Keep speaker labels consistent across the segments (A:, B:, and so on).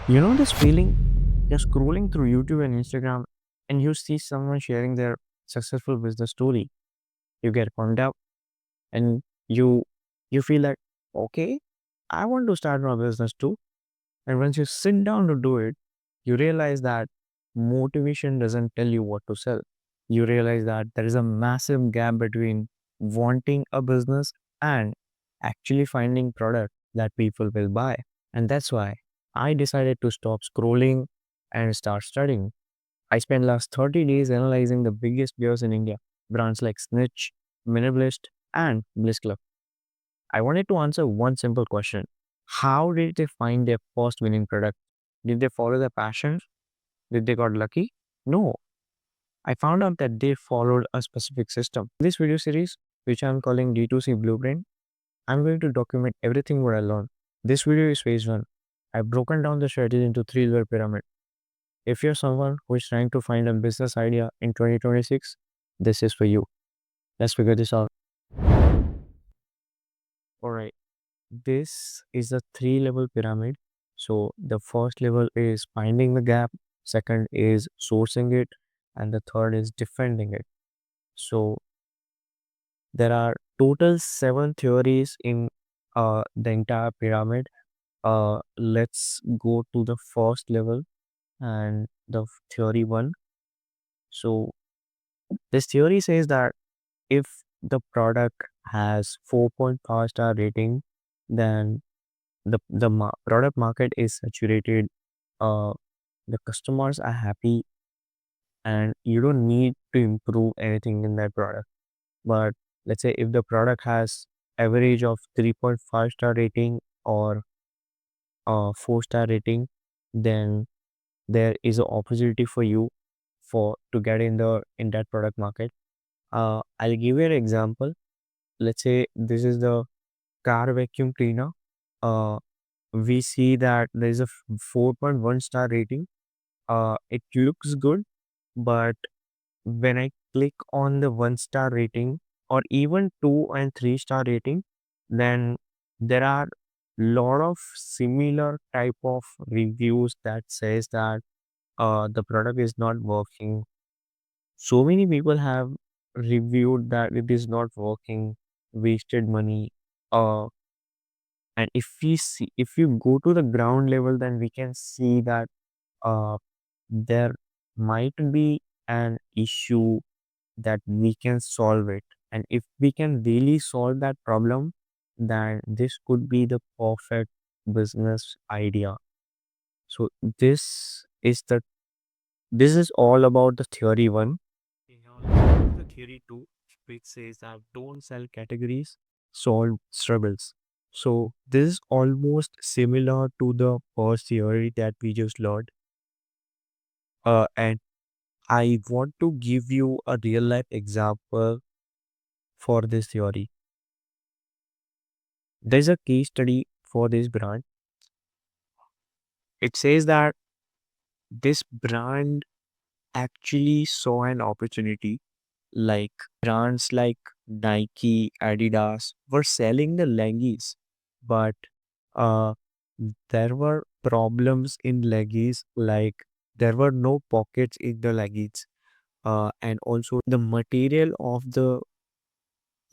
A: You know this feeling? You're scrolling through YouTube and Instagram and you see someone sharing their successful business story. You get pumped up and you feel like, okay, I want to start my business too. And once you sit down to do it, you realize that motivation doesn't tell you what to sell. You realize that there is a massive gap between wanting a business and actually finding product that people will buy. And that's why I decided to stop scrolling and start studying. I spent last 30 days analyzing the biggest beers in India, brands like Snitch, Minimalist, and Bliss Club. I wanted to answer one simple question. How did they find their first winning product? Did they follow their passion? Did they got lucky? No. I found out that they followed a specific system. In this video series, which I'm calling D2C Blueprint, I'm going to document everything what I learned. This video is phase one. I've broken down the strategy into three-layer pyramid. If you're someone who is trying to find a business idea in 2026, this is for you. Let's figure this out. All right. This is a three-level pyramid. So the first level is finding the gap, second is sourcing it, and the third is defending it. So there are total seven theories in the entire pyramid. Let's go to the first level and the theory one. So this theory says that if the product has 4.5 star rating, then the product market is saturated. Uh, the customers are happy, and you don't need to improve anything in that product. But let's say if the product has average of 3.5 star rating or 4 star rating, then there is an opportunity for you for to get in that product market. I'll give you an example. Let's say this is the car vacuum cleaner. Uh, we see that there is a 4.1 star rating. It looks good, but when I click on the 1 star rating or even 2 and 3 star rating, then there are lot of similar type of reviews that says that the product is not working. So many people have reviewed that it is not working, wasted money. Uh, and if you go to the ground level, then we can see that uh, there might be an issue that we can solve it. And if we can really solve that problem, then this could be the perfect business idea. So this is all about the theory one. Okay, now let's go to the theory two, which says that don't sell categories, solve struggles. So this is almost similar to the first theory that we just learned. And I want to give you a real life example for this theory. There's a case study for this brand. It says that this brand actually saw an opportunity, like brands like Nike, Adidas were selling the leggings, but uh, there were problems in leggings, like there were no pockets in the leggings, and also the material of the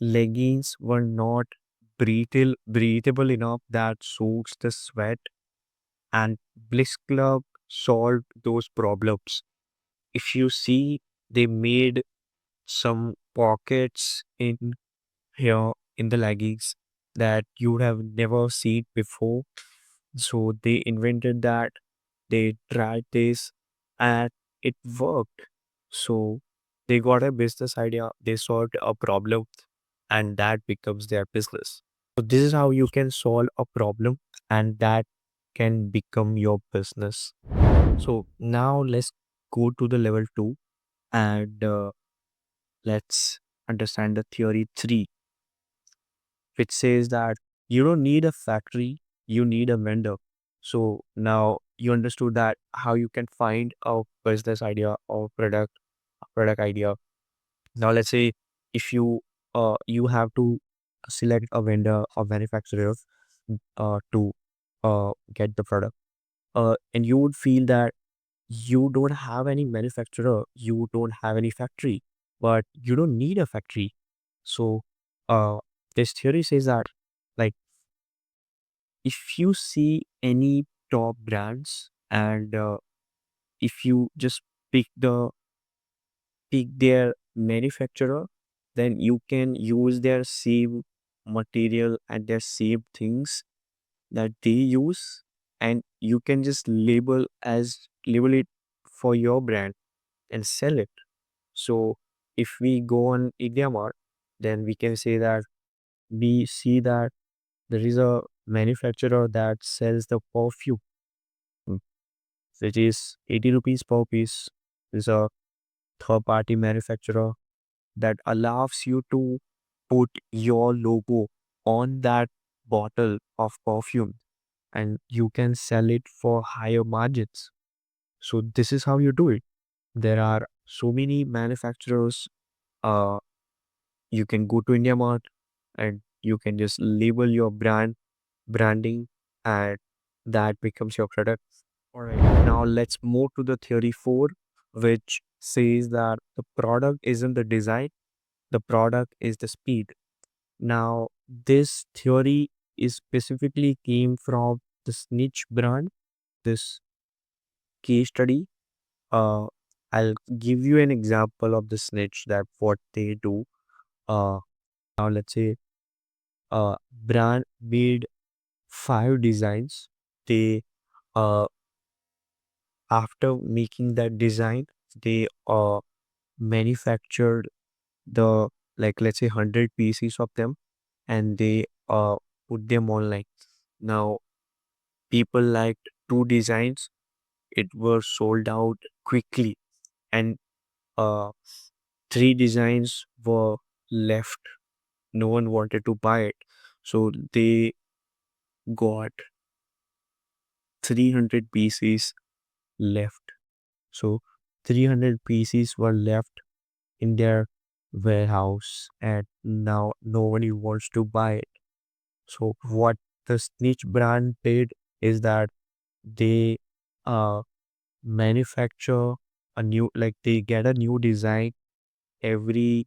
A: leggings were not breathable enough that suits the sweat, and Bliss Club solved those problems. If you see, they made some pockets in here in the leggings that you would have never seen before. So they invented that, they tried this, and it worked. So they got a business idea, they solved a problem, and that becomes their business. So this is how you can solve a problem, and that can become your business. So now let's go to the level two, and let's understand the theory three, which says that you don't need a factory, you need a vendor. So now you understood that how you can find a business idea or product idea. Now let's say if you have to select a vendor or manufacturer to get the product. And you would feel that you don't have any manufacturer, you don't have any factory, but you don't need a factory. So, uh, this theory says that, like, if you see any top brands and if you just pick their manufacturer, then you can use their same material and their same things that they use, and you can just label it for your brand and sell it. So if we go on IndiaMart, then we can say that we see that there is a manufacturer that sells the perfume, mm, which is 80 rupees per piece. Is a third party manufacturer that allows you to put your logo on that bottle of perfume, and you can sell it for higher margins. So this is how you do it. There are so many manufacturers. You can go to IndiaMart and you can just label your branding, and that becomes your product. All right. Now let's move to the theory 4, which says that the product isn't the design, the product is the speed. Now, this theory is specifically came from the Snitch brand, this case study. Uh, I'll give you an example of the Snitch, that what they do. Uh, Now let's say brand made 5 designs. They After making that design, they manufactured the, like, let's say 100 pieces of them, and they put them online. Now people liked 2 designs, it was sold out quickly, and uh 3 designs were left, no one wanted to buy it, so they got 300 pieces left. So 300 pieces were left in their warehouse, and now nobody wants to buy it. So what the Snitch brand did is that they uh manufacture a new, like, they get a new design every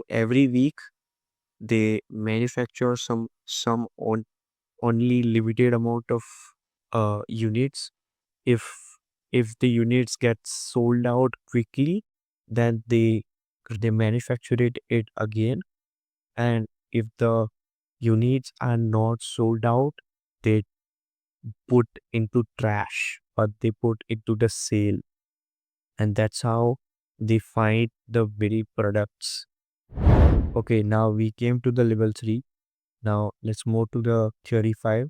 A: every week. They manufacture some on only limited amount of units. If if the units get sold out quickly, then they manufacture it again. And if the units are not sold out, they put into trash, or they put into the sale. And that's how they find the very products. Okay, now we came to the level 3. Now let's move to the theory 5.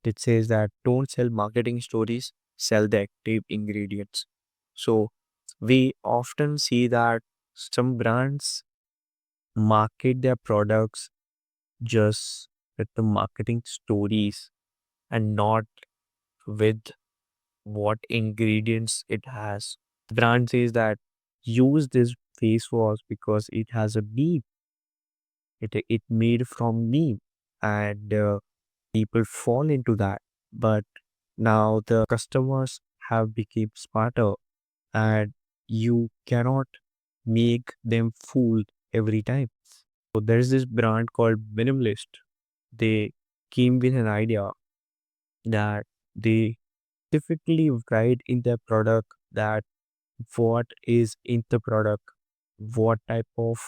A: It says that don't sell marketing stories, sell the active ingredients. So we often see that some brands market their products just with the marketing stories, and not with what ingredients it has. Brand says that use this face wash because it has a neem. It made from neem, and people fall into that. But now the customers have become smarter, and you cannot make them fool every time. So there's this brand called Minimalist. They came with an idea that they typically write in their product that what is in the product, what type of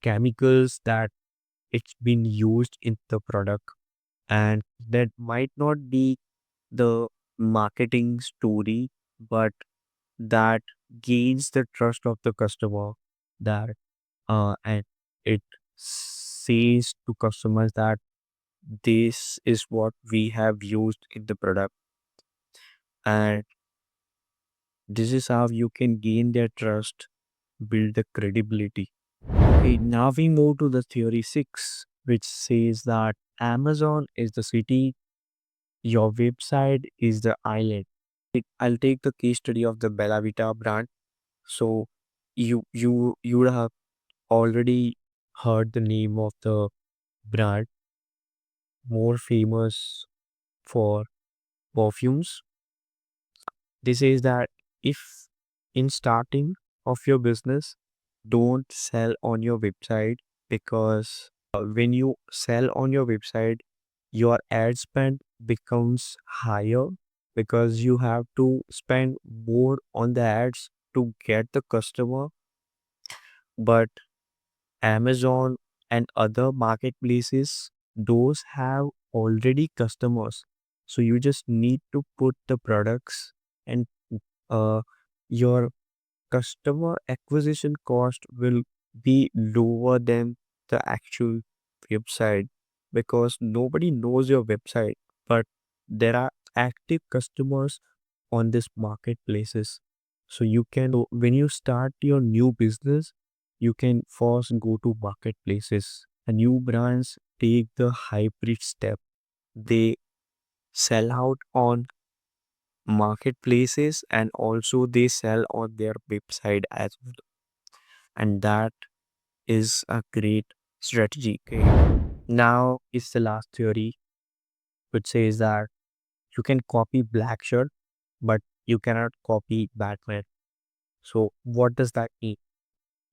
A: chemicals that it's been used in the product, and that might not be the marketing story, but that gains the trust of the customer, that and it says to customers that this is what we have used in the product, and this is how you can gain their trust, build the credibility. Okay, now we move to the theory 6, which says that Amazon is the city, your website is the island. I'll take the case study of the Bella Vita brand. So you would have already heard the name of the brand, more famous for perfumes. They says that if in starting of your business, don't sell on your website, because when you sell on your website, your ad spend becomes higher, because you have to spend more on the ads to get the customer. But Amazon and other marketplaces, those have already customers. So you just need to put the products, and uh, your customer acquisition cost will be lower than the actual website, because nobody knows your website, but there are active customers on this marketplaces. So when you start your new business, you can first go to marketplaces. And new brands take the hybrid step. They sell out on marketplaces, and also they sell on their website as well. And that is a great strategy. Okay. Now is the last theory, which says that you can copy black shirt, but you cannot copy Batman. So what does that mean?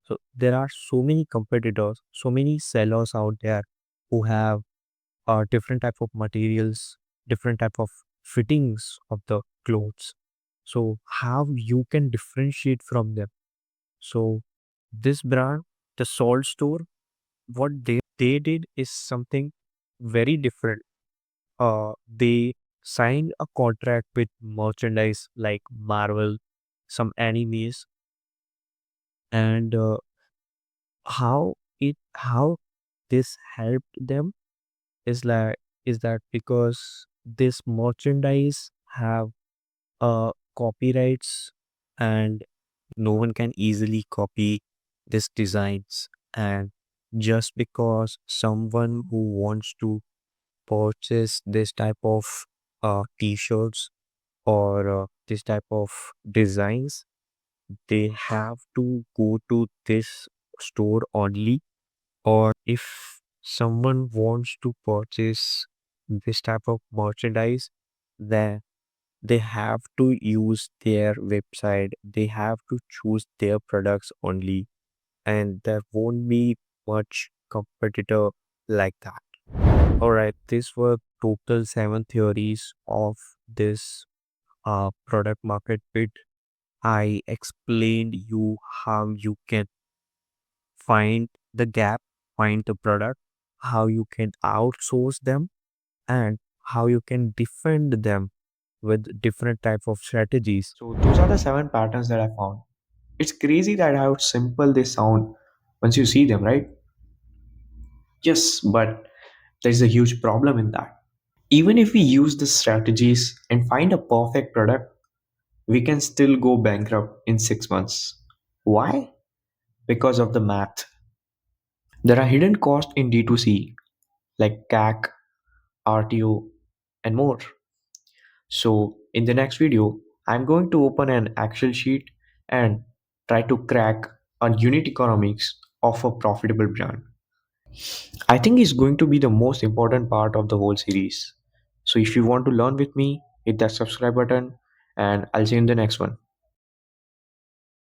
A: So there are so many competitors, so many sellers out there who have different type of materials, different type of fittings of the clothes. So how you can differentiate from them? So this brand, the Salt Store, what they did is something very different. They signed a contract with merchandise like Marvel, some animes, and how this helped them is that because this merchandise have copyrights, and no one can easily copy these designs. And just because someone who wants to purchase this type of t-shirts, or this type of designs, they have to go to this store only. Or if someone wants to purchase this type of merchandise, then they have to use their website, they have to choose their products only, and there won't be much competitor like that. All right, these were total 7 theories of this product market fit. I explained you how you can find the gap, find the product, how you can outsource them, and how you can defend them with different type of strategies.
B: So those are the 7 patterns that I found. It's crazy that how simple they sound once you see them, right? Yes, but there's a huge problem in that. Even if we use the strategies and find a perfect product, we can still go bankrupt in 6 months. Why? Because of the math. There are hidden costs in D2C like CAC, RTO, and more. So, in the next video, I'm going to open an Excel sheet and try to crack a unit economics of a profitable brand. I think it's going to be the most important part of the whole series. So, if you want to learn with me, hit that subscribe button and I'll see you in the next one.